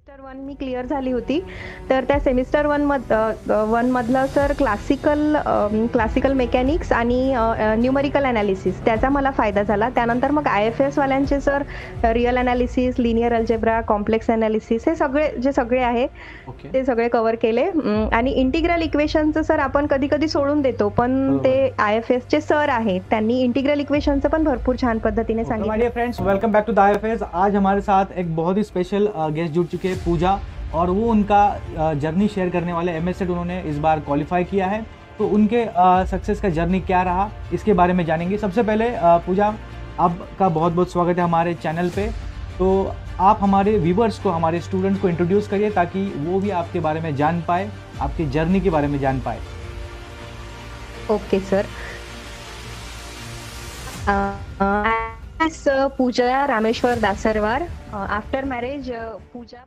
Semester 1 मी clear झाली होती. तर त्या सेमिस्टर 1 मधलं सर क्लासिकल मेकॅनिक्स आणि न्यूमेरिकल एनालिसिस त्याचा मला फायदा झाला. त्यानंतर मग आय-एफ-एस वाल्यांचे sir real analysis, linear algebra, complex analysis हे सगळे आहे, ओके. ते सगळे कव्हर केले. आणि इंटिग्रल इक्वेशनचं सर आपण कधी-कधी सोडून देतो. पण ते बरोबर. आय-एफ-एसचे सर आहेत. त्यांनी इंटिग्रल इक्वेशनचं पण भरपूर छान पद्धतीने ओके माय सांगितलं. Dear friends, welcome back to the IFS. आज हमारे साथ एक बहुत ही स्पेशल गेस्ट जुड़ चुके हैं, पूजा। और वो उनका जर्नी शेयर करने वाले। एमएस-सेट उन्होंने इस बार क्वालिफाई किया है, तो उनके सक्सेस का जर्नी क्या रहा इसके बारे में जानेंगे। सबसे पहले पूजा, आपका बहुत बहुत स्वागत है हमारे चैनल पे। तो आप हमारे व्यूवर्स को, हमारे स्टूडेंट्स को इंट्रोड्यूस करिए ताकि वो भी आपके बारे में जान पाए, आपकी जर्नी के बारे में जान पाए। Okay sir. As Pooja Rameshwar Dasarwar. After marriage, Pooja